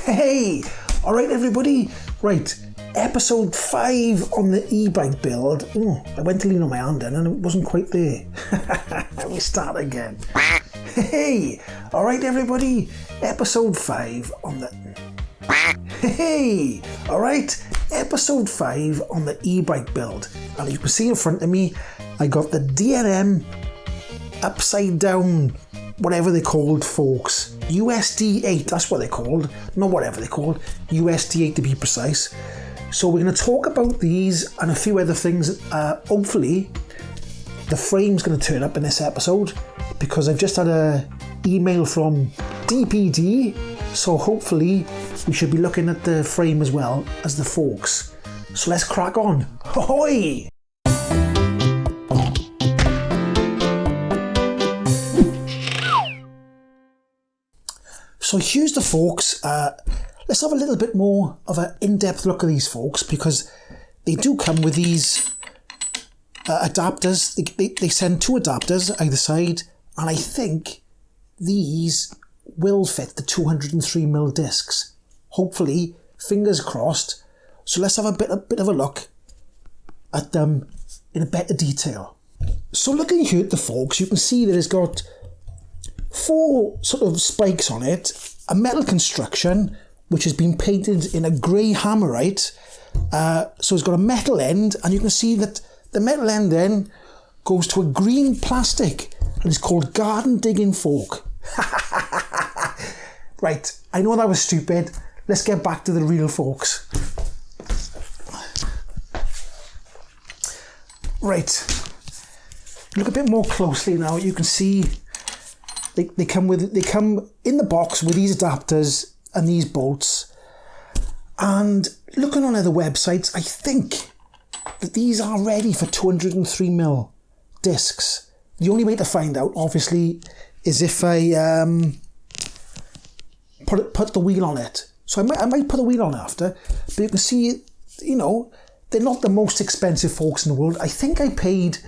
Hey, all right, everybody. Right, episode 5 on the e-bike build. I went to lean on my hand then and it wasn't quite there. Let me start again. Hey, all right, everybody. Episode 5 on the... Hey, all right. Episode 5 on the e-bike build. And you can see in front of me, I got the DNM upside down, whatever they're called, folks. USD8, that's what they're called. Not whatever they're called. USD8 to be precise. So we're going to talk about these and a few other things. Hopefully, the frame's going to turn up in this episode because I've just had an email from DPD. So hopefully, we should be looking at the frame as well as the forks. So let's crack on. Ahoy! So here's the forks. Let's have a little bit more of an in-depth look at these forks because they do come with these adapters. They send 2 adapters either side, and I think these will fit the 203mm discs. Hopefully, fingers crossed. So let's have a bit of a look at them in a better detail. So looking here at the forks, you can see that it's got 4 sort of spikes on it, a metal construction which has been painted in a grey hammerite. So it's got a metal end, and you can see that the metal end then goes to a green plastic, and it's called garden digging fork. Right, I know that was stupid. Let's get back to the real forks. Right, look a bit more closely now. You can see they come in the box with these adapters and these bolts. And looking on other websites, I think that these are ready for 203mm discs. The only way to find out, obviously, is if I put the wheel on it. So I might put the wheel on after, but you can see, you know, they're not the most expensive forks in the world. I think I paid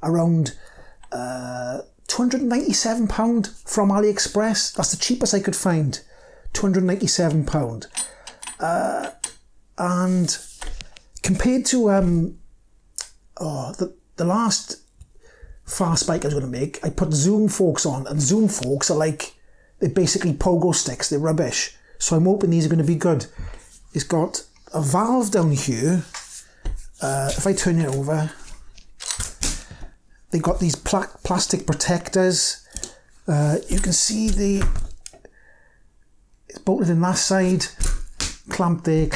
around £297 from AliExpress. That's the cheapest I could find, £297. And compared to the last fast bike I was going to make, I put Zoom forks on, and Zoom forks are like, they're basically pogo sticks, they're rubbish. So I'm hoping these are going to be good. It's got a valve down here. If I turn it over, they got these plastic protectors. You can see it's bolted in that side, clamped there,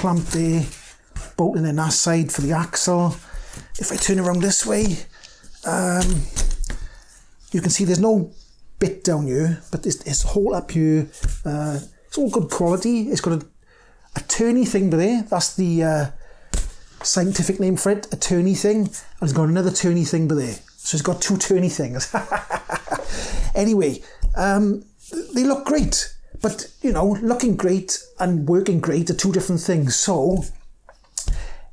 bolted in that side for the axle. If I turn around this way, you can see there's no bit down here, but this hole up here, it's all good quality. It's got a turny thing there. That's the scientific name for it, a turny thing. And it's got another turny thing there. So it's got 2 turny things. Anyway, they look great. But, you know, looking great and working great are 2 different things. So,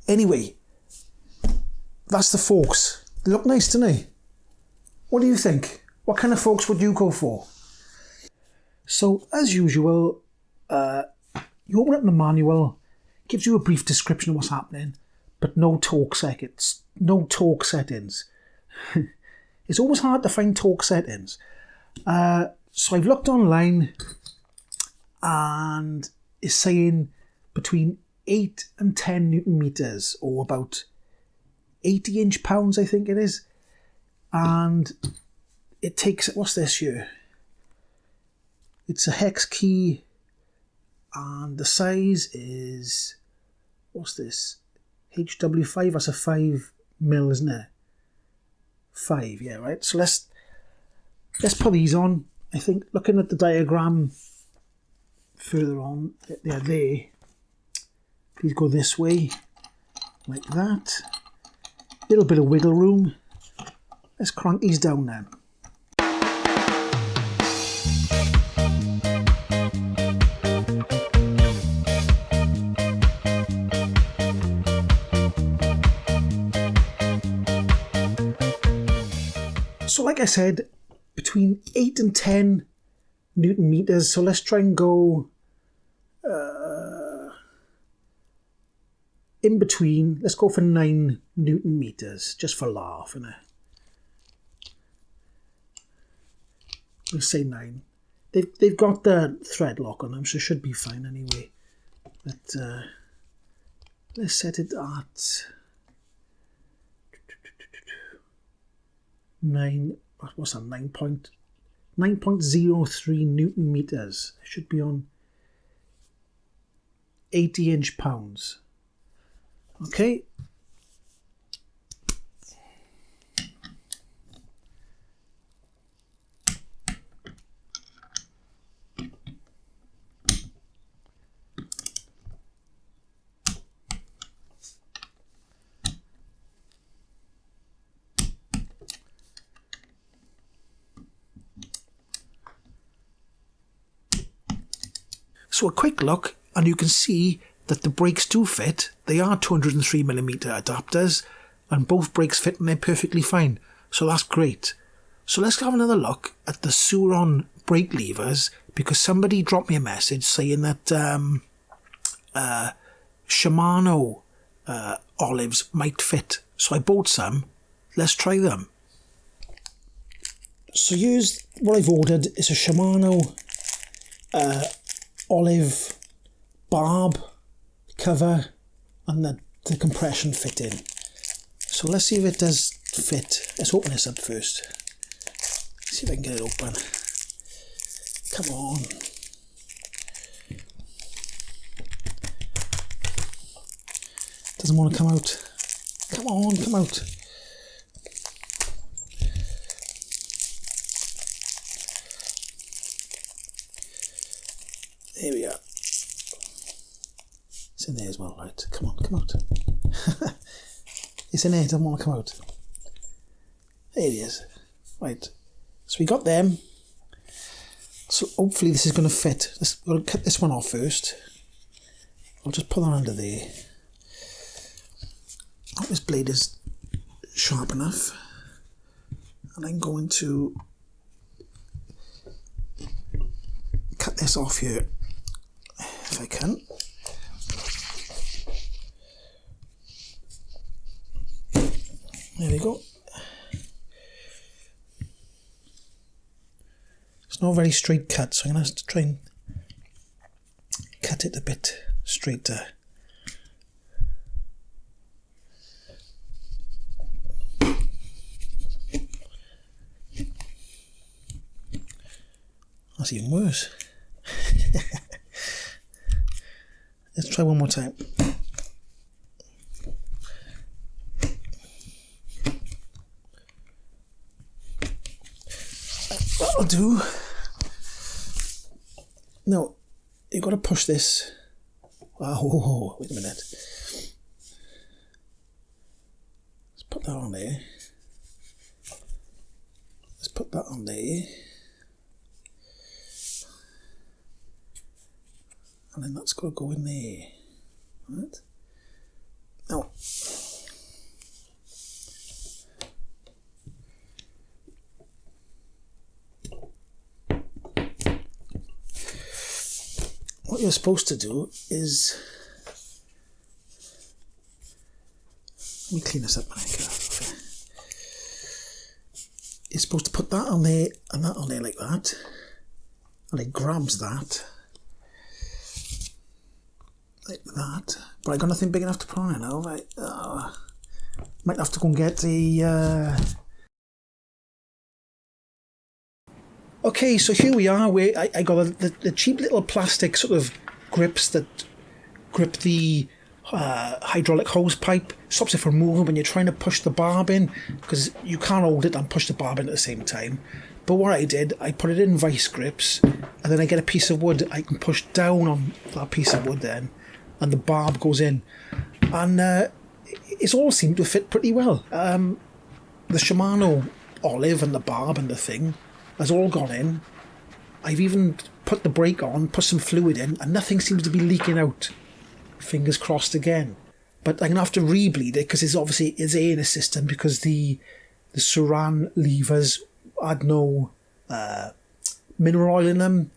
anyway, that's the forks. They look nice, don't they? What do you think? What kind of forks would you go for? So, as usual, you open up the manual, gives you a brief description of what's happening, but no torque settings. It's always hard to find torque settings. So I've looked online, and it's saying between 8 and 10 Newton meters, or about 80 inch-pounds, I think it is. And it takes, what's this here? It's a hex key, and the size is, what's this? HW5, that's a 5mm, isn't it? 5, yeah, right. So let's put these on. I think looking at the diagram further on, they're there. Please go this way, like that. Little bit of wiggle room. Let's crank these down now. So like I said, between 8 and 10 Newton meters. So let's try and go in between, let's go for 9 Newton meters, just for laugh, innit? We'll say 9. They've got the thread lock on them, so it should be fine anyway. But let's set it at 9. What's that? 9.03 Newton meters. It should be on 80 inch pounds. Okay. So a quick look, and you can see that the brakes do fit. They are 203mm adapters, and both brakes fit in there perfectly fine. So that's great. So let's have another look at the Suron brake levers, because somebody dropped me a message saying that Shimano olives might fit. So I bought some. Let's try them. So here's what I've ordered. It's a Shimano olive barb cover and the compression fitting. So let's see if it does fit. Let's open this up first. See if I can get it open. Come on. Doesn't want to come out. Come on, come out. There we are. It's in there as well, right? Come on, come out. It's in there, it doesn't want to come out. There it is. Right. So we got them. So hopefully this is going to fit. We'll cut this one off first. I'll just put that under there. I hope this blade is sharp enough. And I'm going to cut this off here. If I can. There we go. It's not a very straight cut, so I'm going to have to try and cut it a bit straighter. That's even worse. Let's try one more time. That'll do. No, you've got to push this. Oh, wait a minute. Let's put that on there. Let's put that on there. And then that's got to go in there. Right? Now, what you're supposed to do is, let me clean this up. You're supposed to put that on there and that on there like that, and it grabs that. Like that, but I got nothing big enough to put on it now. Right? Might have to go and get the. Okay, so here we are. I got the cheap little plastic sort of grips that grip the hydraulic hose pipe. Stops it from moving when you're trying to push the barb in, because you can't hold it and push the barb in at the same time. But what I did, I put it in vice grips, and then I get a piece of wood. I can push down on that piece of wood then, and the barb goes in, and it's all seemed to fit pretty well. The Shimano olive and the barb and the thing has all gone in. I've even put the brake on, put some fluid in, and nothing seems to be leaking out. Fingers crossed again. But I'm going to have to re-bleed it, because it's obviously it's air in the system, because the Suron levers had no mineral oil in them.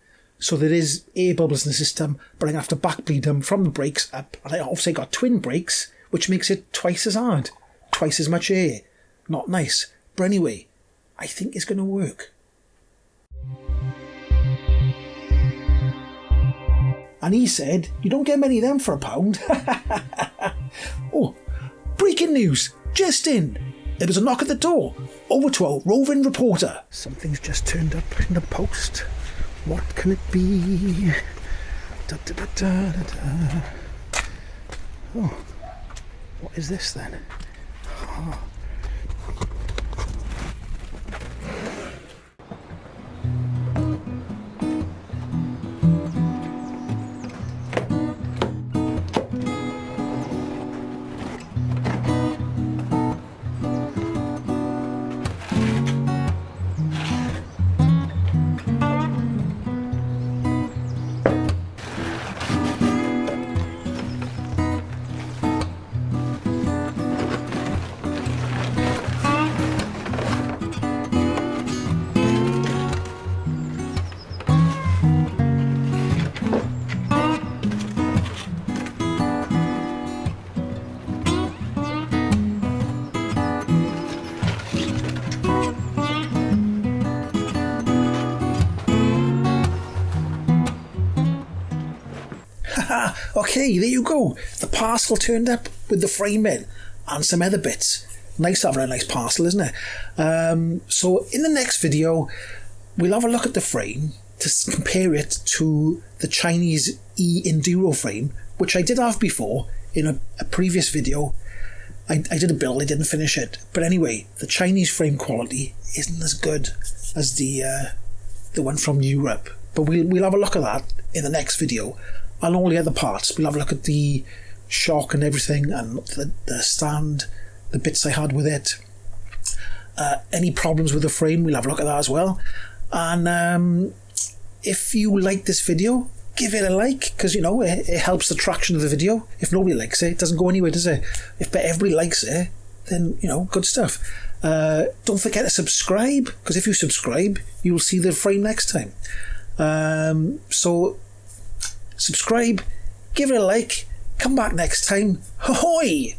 So there is air bubbles in the system, but I'm going to have to back bleed them from the brakes up. And I obviously got twin brakes, which makes it twice as hard, twice as much air. Not nice. But anyway, I think it's going to work. And he said, you don't get many of them for £1. Oh, breaking news, just in. There was a knock at the door. Over to our roving reporter. Something's just turned up in the post. What can it be? Da, da, da, da, da, da. Oh, what is this then? Oh. Okay, there you go. The parcel turned up with the frame in and some other bits. Nice having a nice parcel, isn't it? So in the next video, we'll have a look at the frame to compare it to the Chinese E-Enduro frame, which I did have before in a previous video. I did a build, I didn't finish it. But anyway, the Chinese frame quality isn't as good as the one from Europe. But we'll have a look at that in the next video. And all the other parts. We'll have a look at the shock and everything, and the stand, the bits I had with it. Any problems with the frame, we'll have a look at that as well. And if you like this video, give it a like, because, you know, it helps the traction of the video. If nobody likes it doesn't go anywhere, does it? If everybody likes it, then, you know, good stuff. Don't forget to subscribe, because if you subscribe, you'll see the frame next time. So subscribe, give it a like, come back next time. Ahoy!